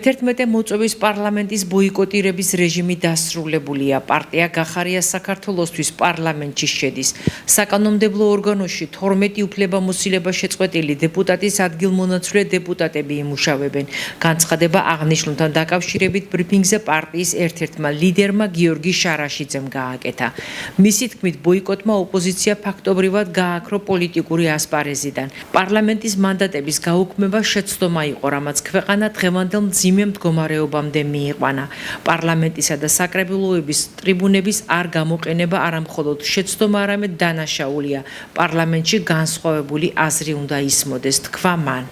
მე-11 მოწვევის პარლამენტის ბოიკოტირების რეჟიმი დასრულებულია. პარტია გახარია საქართველოსთვის პარლამენტში შედის. საკანონმდებლო ორგანოში 12 უფლებამოსილება შეწყვეტილი დეპუტატის ადგილმონაცვლე დეპუტატები იმუშავებენ. განცხადება აღნიშნულთან დაკავშირებით ბრიფინგზე პარტიის ერთ-ერთმა ლიდერმა გიორგი შარაშიძემ გააკეთა. მისი თქმით, ბოიკოტმა ოპოზიცია ფაქტობრივად გააქრო პოლიტიკური ასპარეზიდან. პარლამენტის მანდატების გაუქმება შეცდომა იყო, რამაც ქვეყანა დღევანდელ მძიმე მდგომარეობამდე მიიყვანა. პარლამენტისა და საკრებულოების ტრიბუნების არ გამოყენება არამხოლოდ შეცდომა, არამედ დანაშაულია. პარლამენტში განსხვავებული აზრი უნდა ისმოდეს, თქვა მან.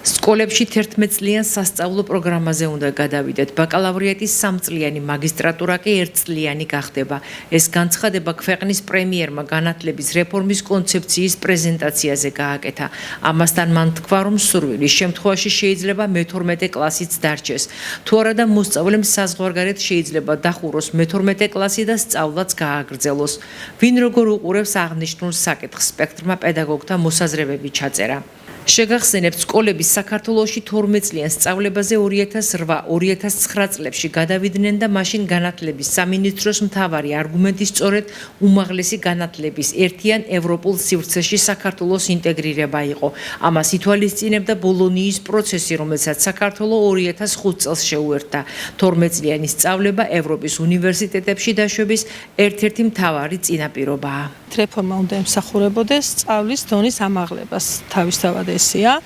სკოლებში 11 წლიან სასწავლო პროგრამაზე უნდა გადავიდეთ. ბაკალავრიატის 3 წლიანი, მაგისტრატურა კი 1 წლიანი გახდება. ეს განცხადება ქვეყნის პრემიერმა განათლების რეფორმის კონცეფციის პრეზენტაციაზე გააკეთა. ამასთან მან თქვა, რომ სურვილის შემთხვევაში შეიძლება მე-12 კლასიც დარჩეს. თუ არა და მოსწავლემ საზღვარგარეთ შეიძლება დახუროს მე-12 კლასი და სწავლაც გააგრძელოს. ვინ როგორ უყურებს აღნიშნულ საკითხს, სპექტრმა პედაგოგთა მოსაზრებები ჩაწერა. შეგახსენებთ, სკოლები საქართველოში 12 წლიან სწავლებაზე 2008-2009 წლებში გადავიდნენ და მაშინ განათლების სამინისტროს მთავარი არგუმენტი სწორედ უმაღლესი განათლების ერთიან ევროპულ სივრცეში საქართველოს ინტეგრირება იყო. ამას ითვალისწინებდა ბოლონიის პროცესი, რომელსაც საქართველო 2005 წელს შეუერთდა. 12 წლიანი სწავლება ევროპის უნივერსიტეტებში დაშვების ერთ-ერთი მთავარი წინაპირობაა. რეფორმა უნდა ემსახურებოდეს სწავლის დონის ამაღლებას, თავისთავად ესეა.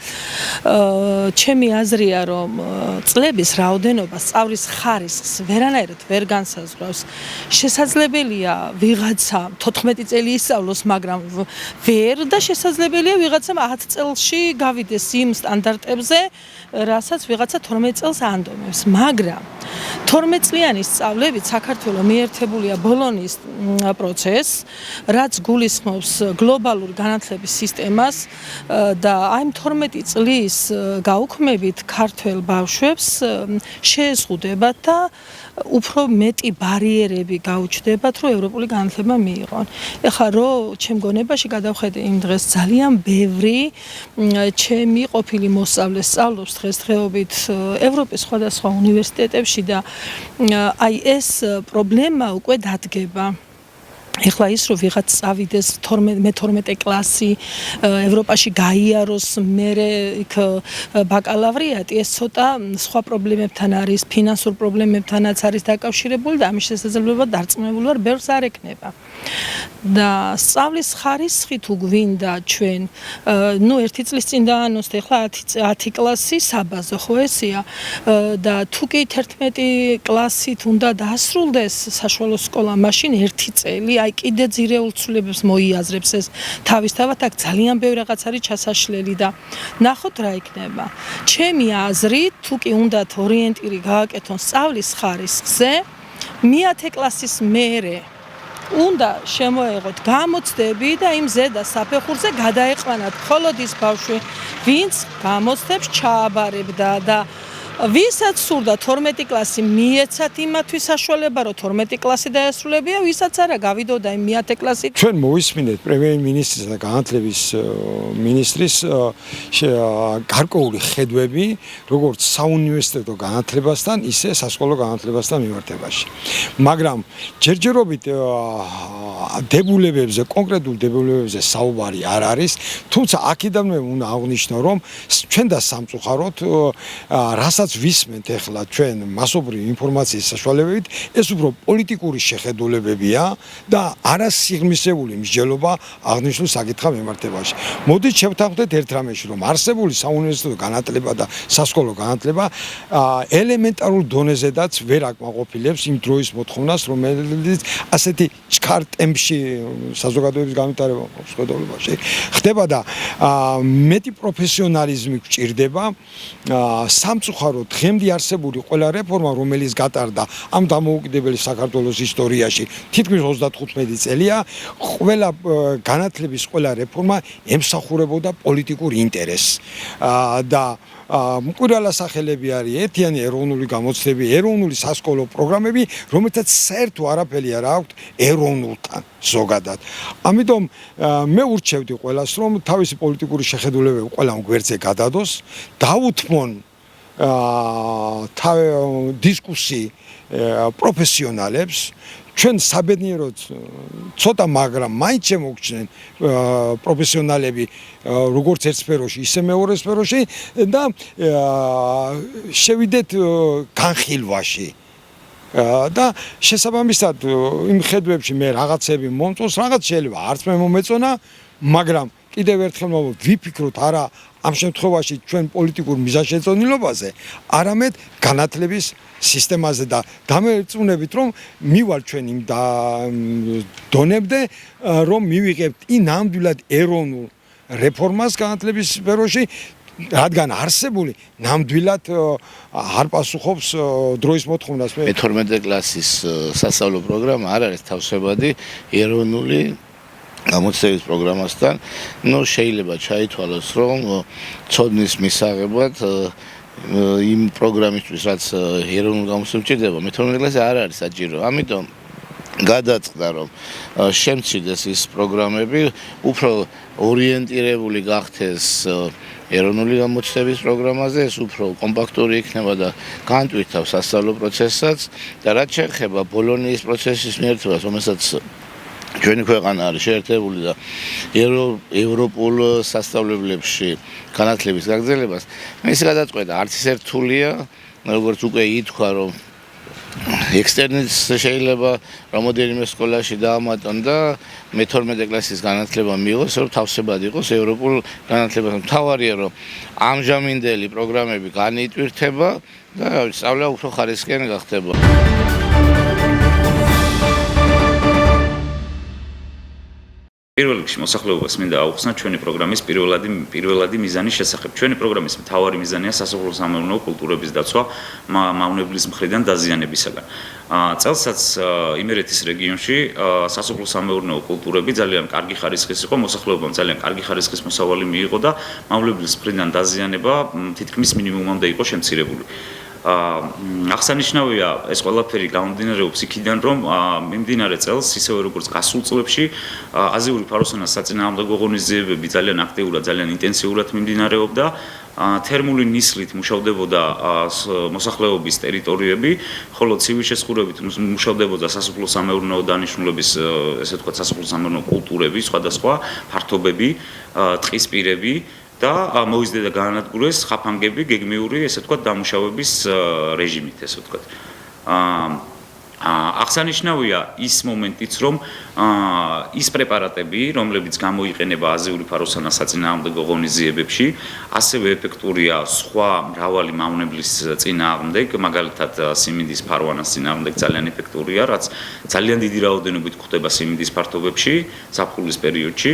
ჩემი აზრია, რომ წლების რაოდენობა სწავლის ხარისხს ვერანაირად ვერ განსაზღვრავს. შესაძლებელია ვიღაცა 14 წელი ისწავლოს, მაგრამ ვერ და შესაძლებელია ვიღაცა 10 წელში გავიდეს იმ სტანდარტებზე, რასაც ვიღაცა 12 წელს ანდომებს. მაგრამ 12 წლიანი სწავლებით საქართველო მიერთებულია ბოლონიის პროცესს, რაც გულისხმობს გლობალურ განათლების სისტემას და აი 12 წლის გაუქმებით ქართველ ბავშვებს შეეზღუდებათ და უფრო მეტი ბარიერები გაუჩნდებათ, რომ ევროპული განათლება მიიღონ. ეხლა რომ ჩემ გონებაში გადავხედე იმ დღეს ძალიან ბევრი ჩემი ყოფილი მოსწავლე სწავლობს დღესდღეობით ევროპის სხვადასხვა უნივერსიტეტებში და აი ეს პრობლემა უკვე დადგება. ეხლა ის რომ ვიღაც წავიდეს მე-12 კლასი ევროპაში გაიაროს, მერე იქ ბაკალავრიატი, ეს ცოტა სხვა პრობლემებთან არის, ფინანსურ პრობლემებთანაც არის დაკავშირებული და ამის შესაძლებლობა დარწმუნებული ვარ, ბევრს არ ეკნება. და სწავლის ხარისხი თუ გვინდა ჩვენ, ერთი წლის წინ დაანონსეთ, ეხლა 10 კლასი საბაზო, ხო ესეა? და თუ კი 11 კლასით უნდა დაასრულდეს საშუალო სკოლა, მაშინ 1 წელი აი კიდე ძირეულ ცვლილებებს მოიაზრებს ეს თავისთავად აქ ძალიან ბევრი რაღაც არის ჩასაშლელი და ნახოთ რა იქნება. ჩემი აზრით, თუ კი უნდათ ორიენტირი გააკეთონ სწავლის ხარისხზე, მე-10 კლასის მერე უნდა შემოეღოთ გამოცდები და იმ ზედა საფეხურზე გადაეყვანათ მხოლოდ ის ბავშვი, ვინც გამოცდებს ჩააბარებდა და ვისაც სურდა 12 კლასი მიეცათ იმათვის საშუალება, რომ 12 კლასი დაესრულებია, ვისაც არა გავიდოდა იმ მე-10 კლასით. ჩვენ მოვისმინეთ პრემიერ-მინისტრისა და განათლების მინისტრის გარკვეული ხედვები, როგორც საუნივერსიტეტო განათლებასთან, ისე სასკოლო განათლებასთან მიმართებაში. მაგრამ ჯერჯერობით დებულებებზე, კონკრეტულ დებულებებზე საუბარი არ არის, თუმცა აქედანვე უნდა აღვნიშნო, რომ ჩვენ და სამწუხაროდ რასაც ვისმენთ ახლა ჩვენ მასობრივი ინფორმაციის საშუალებებით, ეს უფრო პოლიტიკური შეხედულებებია და არა სიღრმისეული მსჯელობა აღნიშნულ საკითხთან მიმართებაში. მოდით შევთანხმდეთ ერთ რამეში, რომ არსებული საუნივერსიტეტო განათლება და სასკოლო განათლება ელემენტარულ დონეზედაც ვერ აკმაყოფილებს იმ დროის მოთხოვნას, რომელიც ასეთი ჩქარ ტემპში საზოგადოების განვითარებაში ხდება და მეტი პროფესიონალიზმი გვჭირდება. სამწუხაროდ დღემდე არსებული ყველა რეფორმა, რომელიც გატარდა ამ დამოუკიდებელი საქართველოს ისტორიაში, თითქმის 35 წელია, ყველა განათლების ყველა რეფორმა ემსახურებოდა პოლიტიკურ ინტერესს და მკვირვალ სახელები არის ერთიანი ეროვნული გამოცდები, ეროვნული სასკოლო პროგრამები, რომელთაც საერთო არაფერი არ აქვს ეროვნულთან ზოგადად. ამიტომ მე ურჩევდი ყველას, რომ თავისი პოლიტიკური შეხედულებები ყველამ გვერდზე გადადოს, დაუთმონ დისკუსი პროფესიონალებს, ჩვენ საბედნიეროდ ცოტა, მაგრამ მაინც შემოგჩნენ პროფესიონალები როგორც ერთ სფეროში, ისე მეორე სფეროში და შევიდეთ განხილვაში. და შესაბამისად იმ ხედვებში მე რაღაცები მომწონს, რაღაც შეიძლება არც მე მომეწონა, მაგრამ კიდევ ერთხელ ვიფიქროთ არა ამ შემთხვევაში ჩვენ პოლიტიკურ მიზანშეწონილობაზე, არამედ განათლების სისტემაზე და დამერწმუნებით, რომ მივალ ჩვენ იმ დონემდე, რომ მივიღებთ ნამდვილად ეროვნულ რეფორმას განათლების სფეროში, რადგან არსებული ნამდვილად არ პასუხობს დროის მოთხოვნას. მე 12 კლასის სასწავლო პროგრამა არ არის თავსებადი ეროვნული გამოცდების პროგრამასთან. შეიძლება ჩაითვალოს, რომ ცოდნის მისაღებად იმ პროგრამისთვის, რაც ეროვნულ გამოცდებს ჭირდება, მე 12 კლასი არ არის საჭირო. ამიტომ გადაწყდა, რომ შემცირდეს ის პროგრამები, უფრო ორიენტირებული გახდეს ეროვნული გამოცდების პროგრამაზე, ეს უფრო კომპაქტური იქნება და განტვირთავს სასწავლო პროცესსაც და რაც შეეხება ბოლონიის პროცესის მიერთებას, რომელსაც ჩვენი ქვეყანა არის შეერთებული და ევროპულ სასწავლებლებში განათლების გაგრძელებას, მის გადაწყვეტა არც ისე რთულია, როგორც უკვე ითქვა, რომ ექსტერნიც შეიძლება რამოდენიმე სკოლაში დაამატონ და მე 12 კლასის განათლება მიიღოს, რომ თავსებად იყოს ევროპულ განათლებასთან. მთავარია, რომ ამჟამინდელი პროგრამები განიტვირთება და სწავლა უფრო ხარისხიანი გახდება. პირველ რიგში მოსახლეობას მინდა აუხსნა ჩვენი პროგრამის პირველადი მიზანის შესახებ. ჩვენი პროგრამის მთავარი მიზანია სასოფლო-სამეურნეო კულტურების დაცვა მავნებლის მხრიდან დაზიანებისაგან. წელსაც იმერეთის რეგიონში სასოფლო-სამეურნეო კულტურები ძალიან კარგი ხარისხის იყო, მოსახლეობამ ძალიან კარგი ხარისხის მოსავალი მიიღო და მავნებლის მხრიდან დაზიანება თითქმის მინიმუმამდე იყო შემცირებული. აღსანიშნავია ეს ყველაფერი გამომდინარეობს იქიდან, რომ მიმდინარე წელს, ისევე როგორც გასულ წლებში, აზიური ფაროსანას საწინააღმდეგო ღონისძიებები ძალიან აქტიურად, ძალიან ინტენსიურად მიმდინარეობდა. თერმული ნისლით მუშავდებოდა მოსახლეობის ტერიტორიები, ხოლო ცივი შესხურებით მუშავდებოდა სასოფლო-სამეურნეო დანიშნულების, ესე ვთქვათ, სასოფლო-სამეურნეო კულტურები, სხვადასხვა ფართობები, ტყის პირები და მოიზრდა და გაანადგურეს ხაფანგები, გეგმიური, ესე ვთქვათ, დამუშავების რეჟიმით, ესე ვთქვათ. აღსანიშნავია ის მომენტიც, რომ ის პრეპარატები, რომლებიც გამოიყენება აზიური ფაროსანას საწინააღმდეგო ღონისძიებებში, ასევე ეფექტურია სხვა მრავალი მავნებლის წინააღმდეგ, მაგალითად სიმინდის ფარვანას წინააღმდეგ ძალიან ეფექტურია, რაც ძალიან დიდი რაოდენობით გვხვდება სიმინდის ფართობებში ზაფხულის პერიოდში.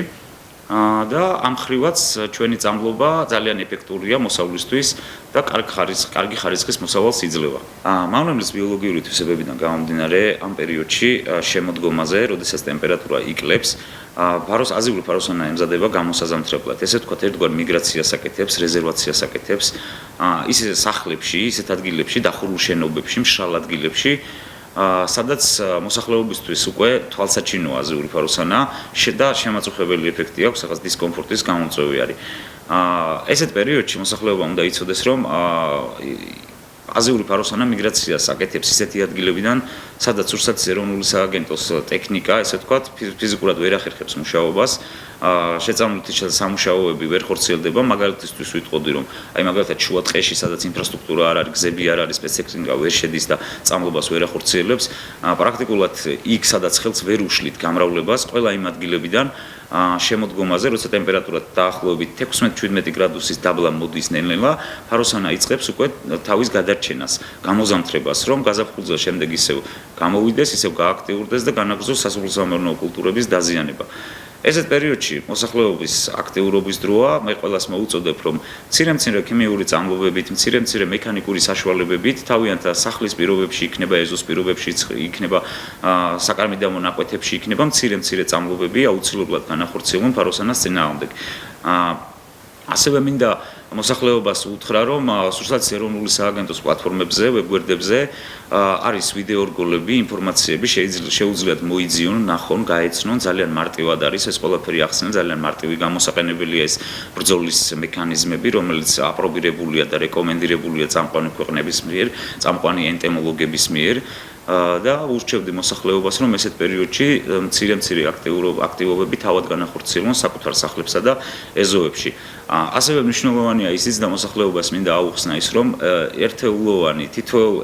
და ამ ხრივაც ჩვენი წამლობა ძალიან ეფექტურია მოსავლისთვის და კარგი ხარისხის მოსავალს იძლევა. მავნებლის ბიოლოგიური თვისებებიდან გამომდინარე, ამ პერიოდში შემოდგომაზე, როდესაც ტემპერატურა იკლებს, აზიური ფაროსანა ემზადება გამოსაზამთრებლად. ესე ვთქვათ, ერთგვარ მიგრაციას აკეთებს, რეზერვაციას აკეთებს, ისე სახლებში, ისეთ ადგილებში, დახურულ შენობებში, მშრალ ადგილებში, სადაც მოსახლეობისთვის უკვე თვალსაჩინოა აზიური ფაროსანა და შემაწუხებელი ეფექტი აქვს, რაღაც დისკომფორტის გამომწვევი არის. ესეთ პერიოდში მოსახლეობა უნდა იცოდეს, რომ აზიური ფაროსანა მიგრაციას აკეთებს ისეთი ადგილებიდან, სადაც რუსეთის ეროვნული სააგენტოს ტექნიკა, ესე ვთქვათ, ფიზიკურად ვერ ახერხებს მუშაობას, შეწამლითი სამუშაოები ვერ ხორციელდება, მაგალითისთვის ვიტყოდი, რომ აი მაგალითად შუა ტყეში, სადაც ინფრასტრუქტურა არ არის, გზები არ არის, სპეცტექნიკა ვერ შედის და წამლობას ვერ ახორციელებს, პრაქტიკულად იქ, სადაც ხელს ვერ უშლით გამრავლებას, ყველა იმ ადგილებიდან შემოდგომაზე, როცა ტემპერატურა დაახლოებით 16-17 გრადუსის დაბლა მოდის ნელ-ნელა, ფაროსანა იწყებს უკვე თავის გადარჩენას, გამოზამთრებას, რომ გაზაფხულზე შემდეგ ისევ გამოვიდეს, ისევ გააქტიურდეს და განაგრძოს სასოფლო-სამეურნეო კულტურების დაზიანება. ესეთ პერიოდში მოსახლეობის აქტიურობის დროა, მე ყველას მოუწოდებ, რომ მცირე ქიმიური წამლობებით, მცირე მექანიკური საშუალებებით, თავიანთ სახლის პირობებში იქნება, ეზოს პირობებში იქნება, საკარმიდამო ნაკვეთებში იქნება მცირე წამლობები აუცილებლად განახორციელონ ფაროსანას წინააღმდეგ. ასევე მინდა მოსახლეობას უთხრა, რომ სურსათის ეროვნული სააგენტოს პლატფორმებზე, ვებგვერდებზე არის ვიდეო რგოლები, ინფორმაციები, შეუძლიათ მოიძიონ, ნახონ, გაეცნონ, ძალიან მარტივად არის ეს ყველაფერი ახსენა, ძალიან მარტივი გამოსაყენებელია ეს ბრძოლის მექანიზმები, რომელიც აპრობირებულია და რეკომენდირებულია წამყვანი ქვეყნების მიერ, წამყვანი ენტემოლოგების მიერ. და ურჩევდი მოსახლეობას, რომ ესეთ პერიოდში მცირე აქტივობები თავად განახორციელონ საკუთარ სახლებსა და ეზოებში. ასევე მნიშვნელოვანია ისიც და მოსახლეობას მინდა აუხსნა ის, რომ ერთეულოვანი თითოეულ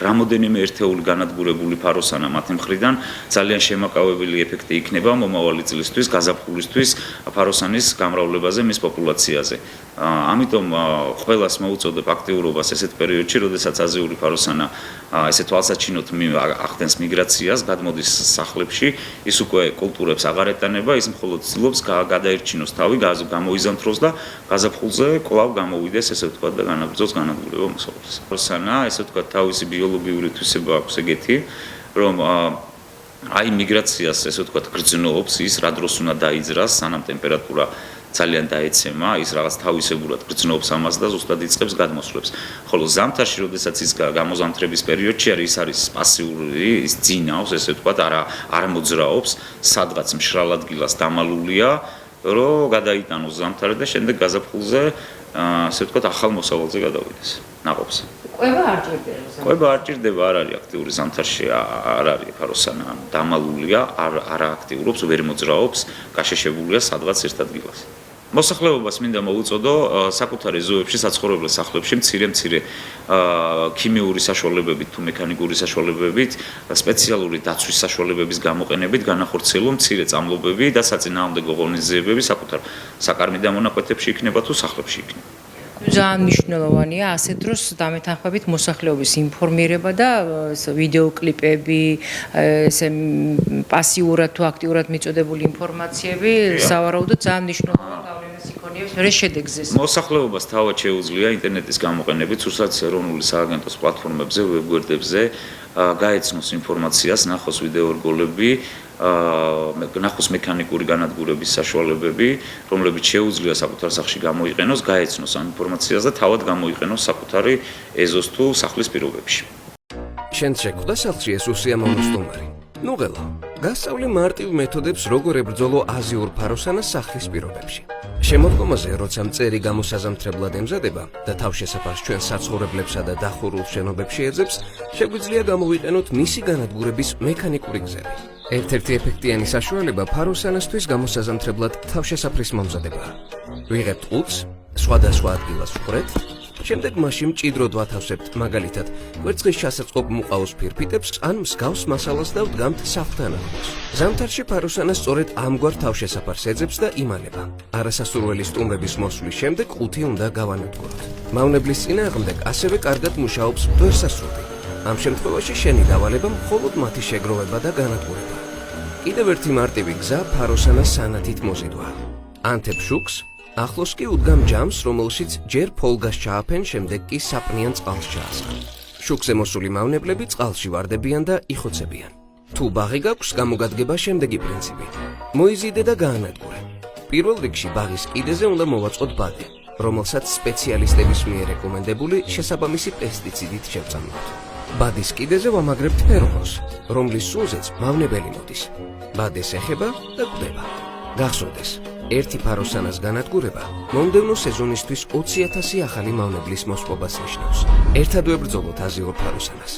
რამოდენიმე ერთეული განადგურებული ფაროსანა მათი მხრიდან ძალიან შემაკავებელი ეფექტი იქნება მომავალი წლისთვის, გაზაფხულისთვის ფაროსანის გამრავლებაზე მის პოპულაციაზე. ამიტომ ყველას მოუწოდებ აქტიურობას ესეთ პერიოდში, როდესაც აზიური ფაროსანა ესე თვალსაჩინოდ ახდენს მიგრაციას, გადმოდის სახლებში, ის უკვე კულტურებს აღარ ეტანება, ის მხოლოდ ცდილობს გადაერჩინოს თავი, გამოიზამთროს და გაზაფხულზე კვლავ გამოვიდეს, ესე ვთქვათ, და განაგრძოს განადგურება მოსავალს. ფაროსანა, ესე ვთქვათ, თავისი ბიოლოგიური თვისება აქვს ეგეთი, რომ აი მიგრაციას, ესე ვთქვათ, გრძნობს ის, რა დროს უნდა დაიძრას, სანამ ტემპერატურა ძალიან დაეცემა, ის რაღაც თავისებურად გრძნობს ამას და ზუსტად იწყებს გადმოსვლებს. ხოლო ზამთარში, როდესაც ის გამოზამთრების პერიოდში არის, ის არის პასიური, ის ძინავს, ესე ვთქვათ, არ მოძრაობს, სადღაც მშრალ ადგილას დამალულია, რომ გადაიტანოს ზამთარი და შემდეგ გაზაფხულზე, ესე ვთქვათ, ახალ მოსავალზე გადავიდეს ნაყოფს. ყვება არ ჭირდება. ყვება არ ჭირდება, არ არის აქტიური ზამთარში, არ არის ფაროსანა, დამალულია, არ აქტიურობს, ვერ მოძრაობს, გაშეშებულია სადღაც ერთ ადგილას. მოსახლეობას მინდა მოუწოდო საკუთარ ეზოებში, საცხოვრებელ სახლებში მცირე ქიმიური საშუალებებით თუ მექანიკური საშუალებებით, სპეციალური დაცვის საშუალებების გამოყენებით განახორციელონ მცირე წამლობები და საწინააღმდეგო ღონისძიებები საკუთარ საკარმი დამონაკვეთებში იქნება თუ სახლებში იქნება. ძალიან მნიშვნელოვანია ასეთ დროს დამეთანხმებით მოსახლეობის ინფორმირება და ვიდეო კლიპები, ესე პასიურად თუ აქტიურად მიწოდებული ინფორმაციები, სავარაუდოდ ძალიან მნიშვნელოვანი გავლენას იქონიებს მერე შედეგზე. მოსახლეობას თავად შეუძლია ინტერნეტის გამოყენებით სურსათის ეროვნული სააგენტოს პლატფორმებზე, ვებგვერდებზე გაეცნოს ინფორმაციას, ნახოს ვიდეო რგოლები, ნახოს მექანიკური განადგურების საშუალებები, რომლებიც შეუძლია საკუთარ სახლში გამოიყენოს, გაეცნოს ამ ინფორმაციას და თავად გამოიყენოს საკუთარი ეზოს თუ სახლის პირობებში. შენ შეხვდა სახლში ეს უსიამოვნო სტუმარი. ნუ ღელა, გასწავლე მარტივ მეთოდებს, როგორ ებრძოლო აზიურ ფაროსანას სახლის პირობებში. შემოდგომაზე, როცა მწერი გამოსაზამთრებლად ემზადება და თავშესაფარს ჩვენ საცხოვრებლებსა და დახურულ შენობებში ეძებს, შეგვიძლია გამოვიყენოთ მისი განადგურების მექანიკური გზები. ერთ-ერთი ეფექტიანი საშუალება ფაროსანასთვის გამოსაზამთრებლად თავშესაფრის მომზადებაა. ვიღებთ ყუთს, სხვადასხვა ადგილას ვხრეთ, შემდეგ მასში მჭიდროდ ვათავსებთ, მაგალითად, კვერცხის ჩასაწყობ მუყაოს ფირფიტებს ან მსგავს მასალას და ვდგამთ სახლთან ახლოს. ზამთარში ფაროსანა სწორედ ამგვარ თავშესაფარს ეძებს და იმალება. არასასურველი სტუმრების მოსვლის შემდეგ ყუთი უნდა გავანადგუროთ. მავნებლის წინააღმდეგ ასევე კარგად მუშაობს მტვერსასრუტი. ამ შემთხვევაში შენი დავალება მხოლოდ მათი შეგროვება და განადგურება. კიდევ ერთი მარტივი გზა ფაროსანას სანათით მოზიდვა. ანთებ შუქს, ახლოს კი უდგამ ჯამს, რომელშიც ჯერ ფოლგას ჩააფენ, შემდეგ კი საპნიან წყალს ჩაასხან. შუქზე მოსული მავნებლები წყალში ვარდებიან და იხოცებიან. თუ ბაღი გაქვს, გამოგადგება შემდეგი პრინციპი. მოიზიდე და გაანადგურე. პირველ რიგში ბაღის კიდეზე უნდა მოვაწყოთ ბადი, რომელსაც სპეციალისტების მიერ რეკომენდებული შესაბამისი პესტიციდით შევწამლოთ. ბადის კიდეზე ვამაგრებთ ფერმონს, რომლის სუნზეც მავნებელი მოდის. ბადეს ეხება და კვდება. გახსოვდეს, ერთი ფაროსანას განადგურება მომდევნო სეზონისთვის 20,000 ახალი მავნებლის მოსპობას ნიშნავს. ერთად ვებრძოლოთ აზიურ ფაროსანას.